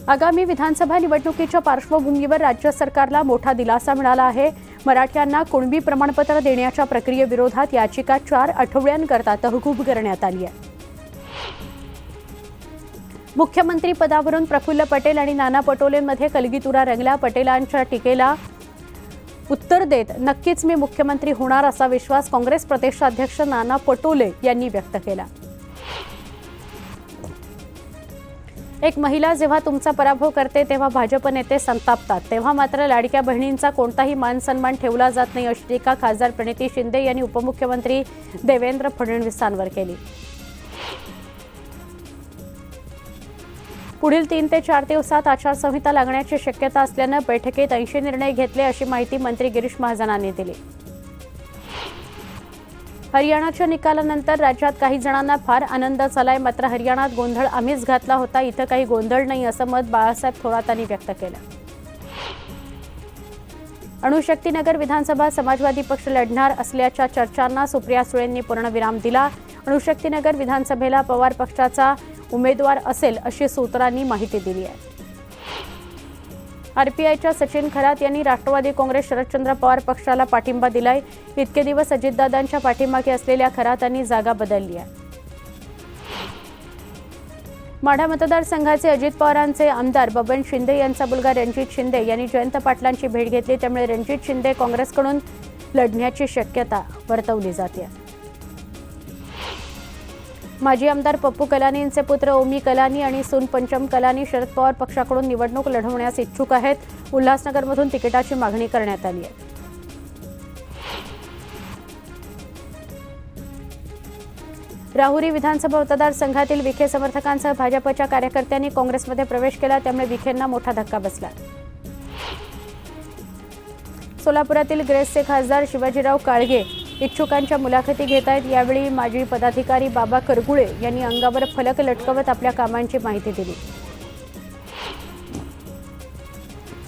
आगामी विधानसभा निवडणुकीच्या पार्श्वभूमीवर राज्य सरकारला मोठा दिलासा मिळाला आहे। मराठ्यांना कुणबी प्रमाणपत्र देण्याच्या प्रक्रियेविरोधात याचिका 4 आठवड्यांकरता तहकूब करण्यात आली आहे। मुख्यमंत्री पदावरून प्रफुल्ल पटेल आणि नाना पटोलेंमध्ये कलगीतुरा रंगला। पटेलांच्या टीकेला उत्तर देत नक्कीच मी मुख्यमंत्री होणार असा विश्वास काँग्रेस प्रदेशाध्यक्ष नाना पटोले यांनी व्यक्त केला। एक महिला जेव्हा तुमचा पराभव करते तेव्हा भाजप नेते संतापतात, तेव्हा मात्र लाडक्या बहिणींचा कोणताही मान सन्मान ठेवला जात नाही अशी टीका खासदार प्रणिती शिंदे यांनी उपमुख्यमंत्री देवेंद्र फडणवीसांवर केली। पुढील 3 ते 4 दिवसात आचारसंहिता लागण्याची शक्यता असल्याने बैठकीत 80 निर्णय घेतले अशी माहिती मंत्री गिरीश महाजनांनी दिली। हरियाणाच्या निकालानंतर राज्यात काही जणांना फार आनंद झालाय, मात्र हरियाणात गोंधळ आम्हीच घातला होता, इथं काही गोंधळ नाही असं मत बाळासाहेब थोरातांनी व्यक्त केलं। अणुशक्तीनगर विधानसभा समाजवादी पक्ष लढणार असल्याच्या चर्चांना सुप्रिया सुळेंनी पूर्णविराम दिला। अणुशक्तीनगर विधानसभेला पवार पक्षाचा उमेदवार असेल अशी सूत्रांनी माहिती दिली आहे। आरपीआयच्या सचिन खरात यांनी राष्ट्रवादी काँग्रेस शरदचंद्र पवार पक्षाला पाठिंबा दिलाय। इतके दिवस अजितदादांच्या पाठीमागे असलेल्या खरातांनी जागा बदलली आहे। माढा मतदारसंघाचे अजित पवारांचे आमदार बबन शिंदे यांचा मुलगा रणजित शिंदे यांनी जयंत पाटलांची भेट घेतली, त्यामुळे रणजित शिंदे काँग्रेसकडून लढण्याची शक्यता वर्तवली जाते। माजी आमदार पप्पू कलानींचे पुत्र ओमी कलानी आणि सून पंचम कलानी शरद पवार पक्षाकडून निवडणूक लढवण्यास इच्छुक आहेत। उल्हासनगरमधून तिकिटाची मागणी करण्यात आली आहे। राहुरी विधानसभा मतदारसंघातील विखे समर्थकांसह भाजपच्या कार्यकर्त्यांनी काँग्रेसमध्ये प्रवेश केला, त्यामुळे विखेंना मोठा धक्का बसला। सोलापुरातील ग्रेसचे खासदार शिवाजीराव काळगे इच्छुकांच्या मुलाखती घेत आहेत। यावेळी माजी पदाधिकारी बाबा करगुळे यांनी अंगावर फलक लटकवत आपल्या कामांची माहिती दिली।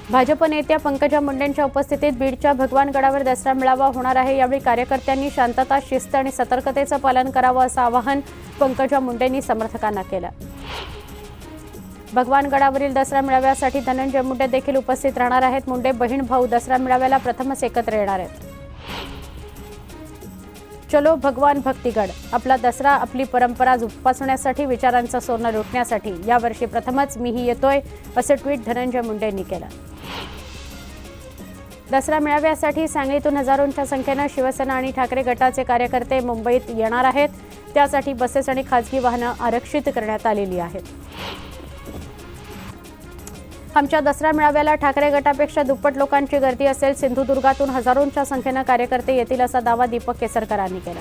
भाजप नेत्या पंकजा मुंडेंच्या उपस्थितीत बीडच्या भगवानगडावर दसरा मेळावा होणार आहे। यावेळी कार्यकर्त्यांनी शांतता, शिस्त आणि सतर्कतेचं पालन करावं असं आवाहन पंकजा मुंडेंनी समर्थकांना केलं। भगवानगडावरील दसरा मेळाव्यासाठी धनंजय मुंडे देखील उपस्थित राहणार आहेत। मुंडे बहीण भाऊ दसरा मेळाव्याला प्रथमच एकत्र येणार आहेत। चलो भगवान भक्तिगड, आपला दसरा आपली परंपरा जोपासण्यासाठी, विचारांचं सोनं लुटण्यासाठी यावर्षी प्रथमच मीही येतोय असं ट्विट धनंजय मुंडेंनी केलं। दसरा मेळाव्यासाठी सांगलीतून हजारोंच्या संख्येनं शिवसेना आणि ठाकरे गटाचे कार्यकर्ते मुंबईत येणार आहेत। त्यासाठी बसेस आणि खासगी वाहनं आरक्षित करण्यात आलेली आहेत। आमच्या दसरा मेळाव्याला ठाकरे गटापेक्षा दुप्पट लोकांची गर्दी असेल। सिंधुदुर्गातून हजारोंच्या संख्येनं कार्यकर्ते येतील असा दावा दीपक केसरकरांनी केला।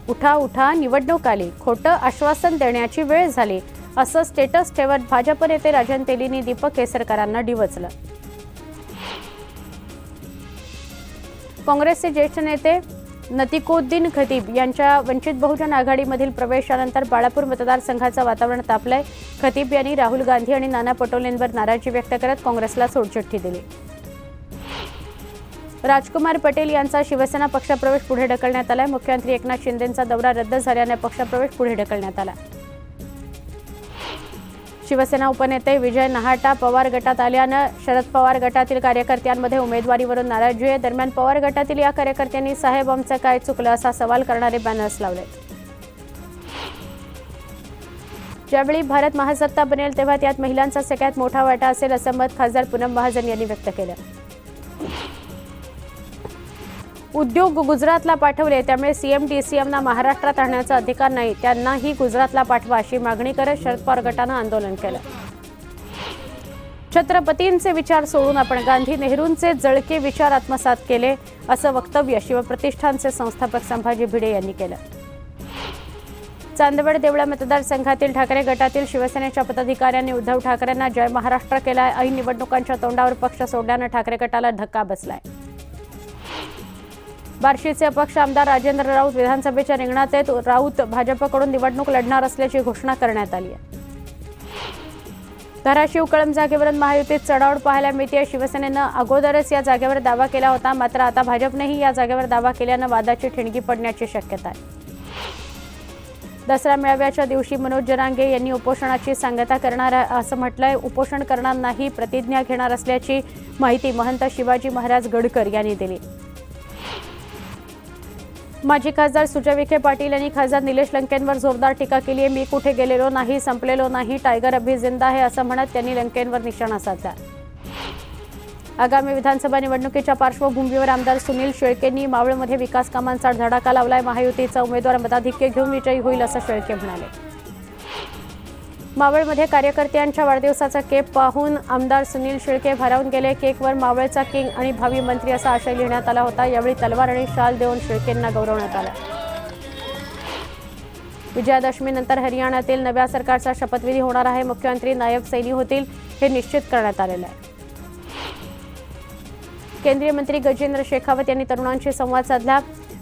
उठा उठा, निवडणूक आली, खोटं आश्वासन देण्याची वेळ झाली असं स्टेटस ठेवत भाजप नेते राजन तेलींनी दीपक केसरकरांना डिवचलं। काँग्रेसचे ज्येष्ठ नेते नतीकुद्दीन खतीब यांच्या वंचित बहुजन आघाडीमधील प्रवेशानंतर बाळापूर मतदारसंघाचं वातावरण तापलंय। खतीब यांनी राहुल गांधी आणि नाना पटोलेंवर नाराजी व्यक्त करत काँग्रेसला सोडचिठ्ठी दिली। राजकुमार पटेल यांचा शिवसेना पक्षप्रवेश पुढे ढकलण्यात आलाय। मुख्यमंत्री एकनाथ शिंदेंचा दौरा रद्द झाल्याने पक्षप्रवेश पुढे ढकलण्यात आला। शिवसेना उपनेते विजय नहाटा पवार गटात आल्यानं शरद पवार गटातील कार्यकर्त्यांमध्ये उमेदवारीवरून नाराजी आहे। दरम्यान पवार गटातील या कार्यकर्त्यांनी साहेब आमचं काय चुकलं असा सवाल करणारे बॅनर्स लावलेत। ज्यावेळी भारत महासत्ता बनेल तेव्हा त्यात महिलांचा सगळ्यात मोठा वाटा असेल असं मत खासदार पूनम महाजन यांनी व्यक्त केलं। उद्योग गुजरातला पाठवले, त्यामुळे सीएम डीसीएमना महाराष्ट्रात आणण्याचा अधिकार नाही, त्यांनाही गुजरातला पाठवा अशी मागणी करत शरद पवार गटानं आंदोलन केलं। छत्रपतींचे विचार सोडून आपण गांधी नेहरूंचे जळके विचार आत्मसात केले असं वक्तव्य शिवप्रतिष्ठानचे संस्थापक संभाजी भिडे यांनी केलं। चांदवड देवळा मतदारसंघातील ठाकरे गटातील शिवसेनेच्या पदाधिकाऱ्यांनी उद्धव ठाकरेंना जय महाराष्ट्र केलाय। ऐन निवडणुकांच्या तोंडावर पक्ष सोडल्यानं ठाकरे गटाला धक्का बसलाय। बार्शीचे अपक्ष आमदार राजेंद्र राऊत विधानसभेच्या रिंगणात आहेत। राऊत भाजपकडून निवडणूक लढणार असल्याची घोषणा करण्यात आली आहे। धाराशिव कळंब जागेवरून महायुतीत चढाओढ पाहायला मिळते। शिवसेनेनं अगोदरच या जागेवर दावा केला होता, मात्र आता भाजपनेही या जागेवर दावा केल्यानं वादाची ठिणगी पडण्याची शक्यता आहे। दसरा मेळाव्याच्या दिवशी मनोज जरांगे यांनी उपोषणाची सांगता करणार असं म्हटलंय. उपोषण करणार नाही, प्रतिज्ञा घेणार असल्याची माहिती महंत शिवाजी महाराज गडकर यांनी दिली. माजी खासदार सुजय विखे पाटील यांनी खासदार निलेश लंकेंवर जोरदार टीका केली आहे. मी कुठे गेलेलो नाही, संपलेलो नाही, टायगर अभी जिंदा आहे असं म्हणत त्यांनी लंकेंवर निशाणा साधला. आगामी विधानसभा निवडणुकीच्या पार्श्वभूमीवर आमदार सुनील शेळकेंनी मावळमध्ये विकास कामांचा धडाका लावलाय. महायुतीचा उमेदवार मताधिक्य घेऊन विजयी होईल असं शेळके म्हणाले. मावळमध्ये कार्यकर्त्यांच्या वाढदिवसाचा केक पाहून आमदार सुनील शेळके भारावून गेले. केकवर मावळचा किंग आणि भावी मंत्री असा आशय लिहिण्यात आला होता. यावेळी तलवार आणि शाल देऊन शेळकेंना गौरवण्यात आला. विजयादशमीनंतर हरियाणातील नव्या सरकारचा शपथविधी होणार आहे. मुख्यमंत्री नायब सैनी होतील हे निश्चित करण्यात आलेलं आहे. केंद्रीय मंत्री गजेंद्र शेखावत यांनी तरुणांशी संवाद साधला.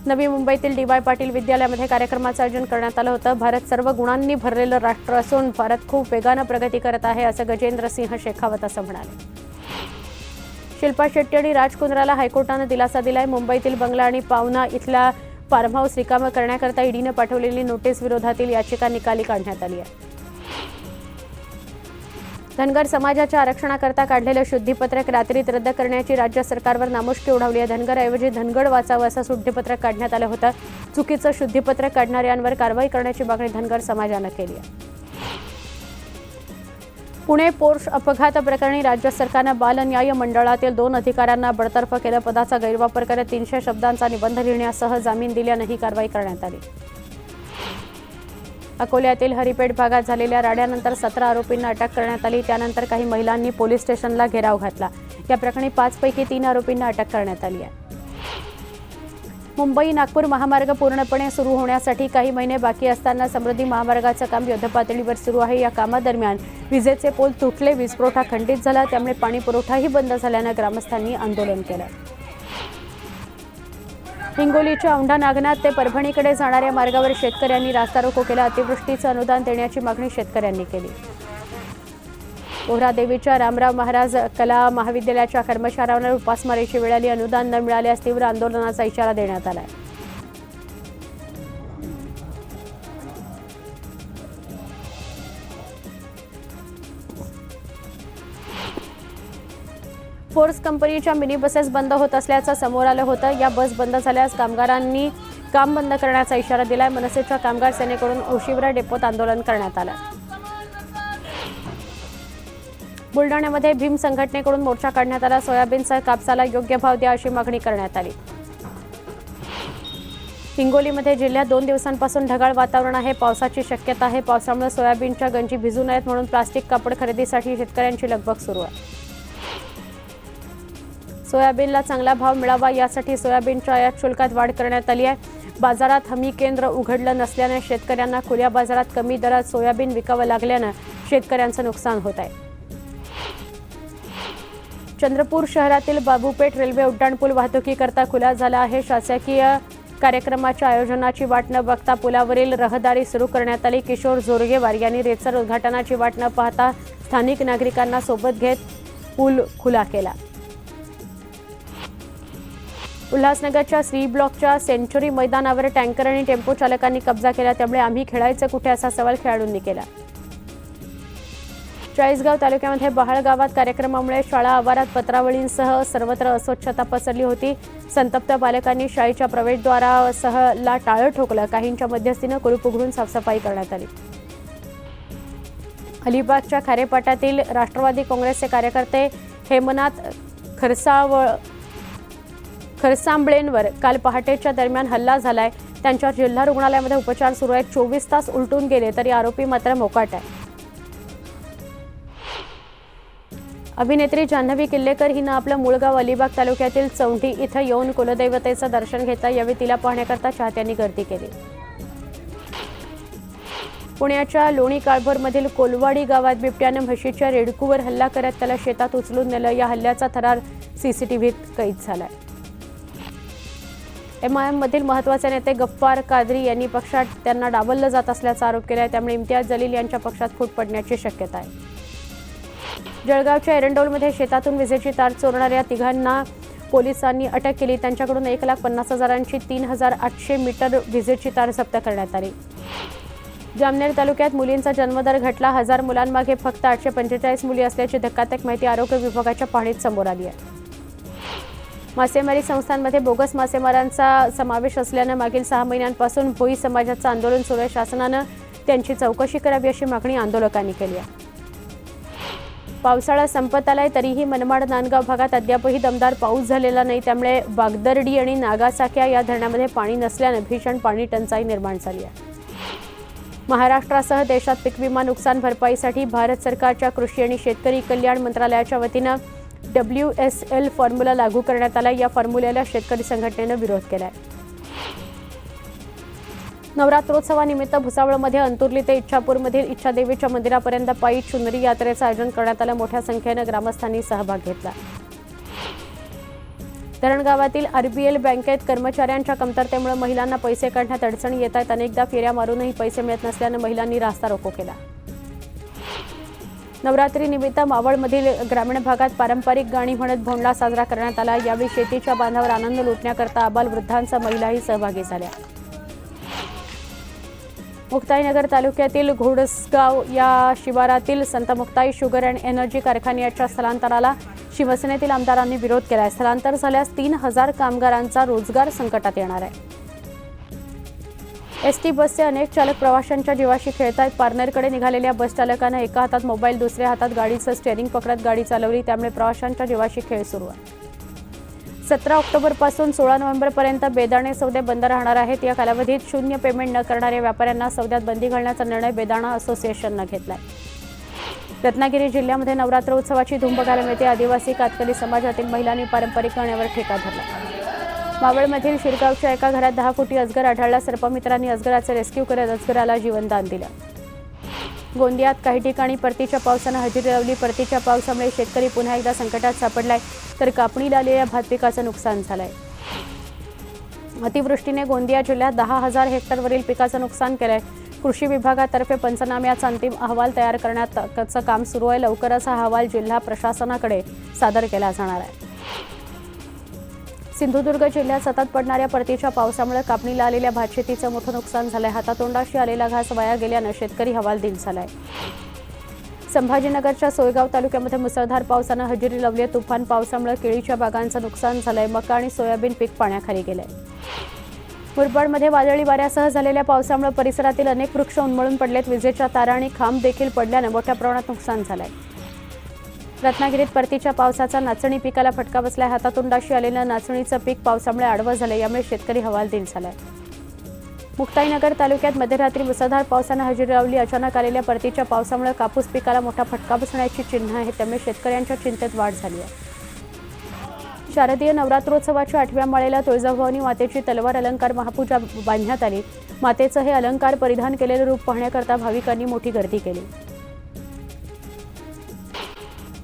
नवी मुंबईतील डी.वाय. पाटील विद्यालयामध्ये कार्यक्रमाचं आयोजन करण्यात आलं होतं. भारत सर्व गुणांनी भरलेलं राष्ट्र असून भारत खूप वेगानं प्रगती करत आहे असं गजेंद्रसिंह शेखावत असं म्हणाले. शिल्पा शेट्टी आणि राज कुंद्राला हायकोर्टानं दिलासा दिलाय. मुंबईतील बंगला आणि पावना इथला फार्म हाऊस रिकामं करण्याकरता ईडीनं पाठवलेली नोटीस विरोधातील याचिका निकाली काढण्यात आली आहे. धनगर समाजाच्या आरक्षणाकरता काढलेलं शुद्धीपत्रक रात्रीत रद्द करण्याची राज्य सरकारवर नामुष्की उडवली आहे. धनगरऐवजी धनगड वाचावं असं शुद्धीपत्रक काढण्यात आलं होतं. चुकीचं शुद्धीपत्रक काढणाऱ्यांवर कारवाई करण्याची मागणी धनगर समाजानं केली आहे. पुणे पोर्श अपघात प्रकरणी राज्य सरकारनं बाल न्याय मंडळातील 2 अधिकाऱ्यांना बडतर्फ केलं. पदाचा गैरवापर करत 300 शब्दांचा निबंध लिहिण्यासह जामीन दिल्यानं ही कारवाई करण्यात आली. अकोल्यातील हरिपेठ भागात झालेल्या राड्यानंतर 17 आरोपींना अटक करण्यात आली. त्यानंतर काही महिलांनी पोलीस स्टेशनला घेराव घातला. या प्रकरणी 5 पैकी 3 आरोपींना अटक करण्यात आली आहे. मुंबई नागपूर महामार्ग पूर्णपणे सुरू होण्यासाठी काही महिने बाकी असताना समृद्धी महामार्गाचं काम युद्धपातळीवर सुरू आहे. या कामादरम्यान विजेचे पोल तुटले, वीजपुरवठा खंडित झाला. त्यामुळे पाणी पुरवठाही बंद झाल्यानं ग्रामस्थांनी आंदोलन केलं. हिंगोलीच्या औंढा नागनाथ ते परभणीकडे जाणाऱ्या मार्गावर शेतकऱ्यांनी रास्ता रोको केला. अतिवृष्टीचं अनुदान देण्याची मागणी शेतकऱ्यांनी केली. पोहरादेवीच्या रामराव महाराज कला महाविद्यालयाच्या कर्मचाऱ्यांवर उपासमारीची वेळ आली. अनुदान न मिळाल्यास तीव्र आंदोलनाचा इशारा देण्यात आला. फोर्स कंपनीच्या मिनी बसेस बंद होत असल्याचं समोर आलं होतं. या बस बंद झाल्यास कामगारांनी काम बंद करण्याचा इशारा दिलाय. मनसेच्या कामगार सेनेकडून ओशिवरा डेपोत आंदोलन करण्यात आलं. बुलढाण्यामध्ये भीम संघटनेकडून मोर्चा काढण्यात आला. सोयाबीनसह कापसाला योग्य भाव द्या अशी मागणी करण्यात आली. हिंगोलीमध्ये जिल्ह्यात 2 दिवसांपासून ढगाळ वातावरण आहे. पावसाची शक्यता आहे. पावसामुळे सोयाबीनच्या गंजी भिजू नयेत म्हणून प्लास्टिक कापड खरेदीसाठी शेतकऱ्यांची लगबग सुरू आहे. सोयाबीनला चांगला भाव मिळावा यासाठी सोयाबीनच्या आयात शुल्कात वाढ करण्यात आली आहे. बाजारात हमी केंद्र उघडलं नसल्याने शेतकऱ्यांना खुल्या बाजारात कमी दरात सोयाबीन विकावं लागल्यानं शेतकऱ्यांचं नुकसान होत आहे. चंद्रपूर शहरातील बाबूपेठ रेल्वे उड्डाणपूल वाहतुकीकरता खुला झाला आहे. शासकीय कार्यक्रमाच्या आयोजनाची वाट न बघता पुलावरील रहदारी सुरू करण्यात आली. किशोर जोरगेवार यांनी रेतसर उद्घाटनाची वाट न पाहता स्थानिक नागरिकांना सोबत घेत पूल खुला केला. उल्हासनगरच्या श्री ब्लॉकच्या सेंचुरी मैदानावर टँकर आणि टेम्पो चालकांनी कब्जा केला. त्यामुळे आम्ही खेळायचं कुठे असा सवाल खेळाडूंनी केला. चाळीसगाव तालुक्यामध्ये बहाळ गावात कार्यक्रमामुळे शाळा आवारात पत्रावळींसह सर्वत्र अस्वच्छता पसरली होती. संतप्त पालकांनी शाळेच्या प्रवेशद्वारासह टाळं ठोकलं. काहींच्या मध्यस्थीनं कुलूप उघडून साफसफाई करण्यात आली. अलिबागच्या खारेपाटातील राष्ट्रवादी काँग्रेसचे कार्यकर्ते हेमनाथ खरसांबळेंवर काल पहाटेच्या दरम्यान हल्ला झालाय. त्यांच्यावर जिल्हा रुग्णालयामध्ये उपचार सुरू आहेत. 24 तास उलटून गेले तरी आरोपी मात्र मोकाट आहे. अभिनेत्री जान्हवी किल्लेकर हिनं आपलं मूळ गाव अलिबाग तालुक्यातील चौंडी इथं येऊन कुलदैवतेचं दर्शन घेतलं. यावेळी तिला पाहण्याकरता चाहत्यांनी गर्दी केली. पुण्याच्या लोणी काळभोरमधील कोलवाडी गावात बिबट्यानं म्हशीच्या रेडकूवर हल्ला करत त्याला शेतात उचलून नेलं. या हल्ल्याचा थरार सीसीटीव्हीत कैद झालाय. एमआयएम मधील महत्त्वाचे नेते गफ्फार कादरी यांनी पक्षात त्यांना डावललं जात असल्याचा आरोप केला आहे. त्यामुळे इम्तियाज जलील यांच्या पक्षात फूट पडण्याची शक्यता आहे. जळगावच्या एरंडोलमध्ये शेतातून विजेची तार चोरणाऱ्या तिघांना पोलिसांनी अटक केली. त्यांच्याकडून 1,50,000ची 3,800 मीटर विजेची तार जप्त करण्यात आली. जामनेर तालुक्यात मुलींचा जन्मदर घटला. 1000 मुलांमागे फक्त 845 मुली असल्याची धक्कादायक माहिती आरोग्य विभागाच्या पाहणीत समोर आली आहे. मासेमारी संस्थांमध्ये बोगस मासेमारांचा समावेश असल्यानं मागील 6 महिन्यांपासून भोई समाजाचं आंदोलन सुरू आहे. शासनानं त्यांची चौकशी करावी अशी मागणी आंदोलकांनी केली आहे. पावसाळा संपत आलाय तरीही मनमाड नांदगाव भागात अद्यापही दमदार पाऊस झालेला नाही. त्यामुळे बागदर्डी आणि नागासाक्या या धरणामध्ये पाणी नसल्यानं भीषण पाणी टंचाई निर्माण झाली आहे. महाराष्ट्रासह देशात पीक विमा नुकसान भरपाईसाठी भारत सरकारच्या कृषी आणि शेतकरी कल्याण मंत्रालयाच्या वतीनं WSL फॉर्म्युला लागू करण्यात आला. या फॉर्म्युल्याला शेतकरी संघटनेनं विरोध केलाय. नवरात्रोत्सवानिमित्त भुसावळमध्ये अंतुर्ली ते इच्छापूरमधील इच्छादेवीच्या मंदिरापर्यंत पायी चुनरी यात्रेचं आयोजन करण्यात आलं. मोठ्या संख्येनं ग्रामस्थांनी सहभाग घेतला. धरणगावातील RBL बँकेत कर्मचाऱ्यांच्या कमतरतेमुळे महिलांना पैसे काढण्यात अडचणी येत आहेत. अनेकदा फेऱ्या मारूनही पैसे मिळत नसल्यानं महिलांनी रास्ता रोको केला. नवरात्रीनिमित्त मावळमधील ग्रामीण भागात पारंपरिक गाणी म्हणत भोंडला साजरा करण्यात आला. यावेळी शेतीच्या बांधावर आनंद लुटण्याकरता आबालवृद्धांचा महिलाही सहभागी झाल्या. मुक्ताईनगर तालुक्यातील घोडसगाव या शिवारातील संत मुक्ताई शुगर अँड एनर्जी कारखान्याच्या स्थलांतराला शिवसेनेतील आमदारांनी विरोध केला. स्थलांतर झाल्यास 3000 कामगारांचा रोजगार संकटात येणार आहे. ST बसचे अनेक चालक प्रवाशांच्या जीवाशी खेळत आहेत. पारनेरकडे निघालेल्या बस चालकानं एका हातात मोबाईल दुसऱ्या हातात गाडीचं स्टेअरिंग पकडत गाडी चालवली. त्यामुळे प्रवाशांच्या जीवाशी खेळ सुरू आहे. 17 ऑक्टोबरपासून 16 नोव्हेंबरपर्यंत बेदाणे सौदे बंद राहणार आहेत. या कालावधीत शून्य पेमेंट न करणाऱ्या व्यापाऱ्यांना सौद्यात बंदी घालण्याचा निर्णय बेदाणा असोसिएशननं घेतलाय. रत्नागिरी जिल्ह्यामध्ये नवरात्र उत्सवाची धूम बघायला मिळते. आदिवासी कातकरी समाजातील महिलांनी पारंपरिक गाण्यावर ठेका धरला. मावळमधील शिरगावच्या एका घरात 10 फुटी अजगर आढळला. सर्पमित्रांनी अजगराचे रेस्क्यू करत अजगराला जीवनदान दिलं. गोंदियात काही ठिकाणी परतीच्या पावसानं हजेरी लावली. परतीच्या पावसामुळे शेतकरी पुन्हा एकदा संकटात सापडलाय. तर कापणीला आलेल्या भात पिकाचं नुकसान झालंय. अतिवृष्टीने गोंदिया जिल्ह्यात 10,000 हेक्टरवरील पिकाचं नुकसान केलंय. कृषी विभागातर्फे पंचनाम्याचा अंतिम अहवाल तयार करण्याचं काम सुरू आहे. लवकरच हा अहवाल जिल्हा प्रशासनाकडे सादर केला जाणार आहे. सिंधुदुर्ग जिल्ह्यात सतत पडणाऱ्या परतीच्या पावसामुळे कापणीला आलेल्या भातशेतीचं मोठं नुकसान झालंय. हातातोंडाशी आलेला घास वाया गेल्यानं शेतकरी हवालदिल झालाय. संभाजीनगरच्या सोयगाव तालुक्यामध्ये मुसळधार पावसानं हजेरी लावली आहे. तुफान पावसामुळे केळीच्या बागांचं नुकसान झालंय. मका आणि सोयाबीन पीक पाण्याखाली गेलंय. मुरबाडमध्ये वादळी वाऱ्यासह झालेल्या पावसामुळे परिसरातील अनेक वृक्ष उन्मळून पडलेत. विजेच्या तारा आणि खांब देखील पडल्यानं मोठ्या प्रमाणात नुकसान झालंय. रत्नागिरीत परतीच्या पावसाचा नाचणी पिकाला फटका बसलाय. हातातोंडाशी आलेलं नाचणीचं पीक पावसामुळे आडवं झालंय. यामुळे शेतकरी हवालदिल झालाय. मुक्ताईनगर तालुक्यात मध्यरात्री मुसळधार पावसानं हजेरी लावली. अचानक आलेल्या परतीच्या पावसामुळे कापूस पिकाला मोठा फटका बसण्याची चिन्ह आहे. त्यामुळे शेतकऱ्यांच्या चिंतेत वाढ झाली आहे. शारदीय नवरात्रोत्सवाच्या 8व्या माळेला तुळजाभवानी मातेची तलवार अलंकार महापूजा बांधण्यात आली. मातेचं हे अलंकार परिधान केलेलं रूप पाहण्याकरता भाविकांनी मोठी गर्दी केली.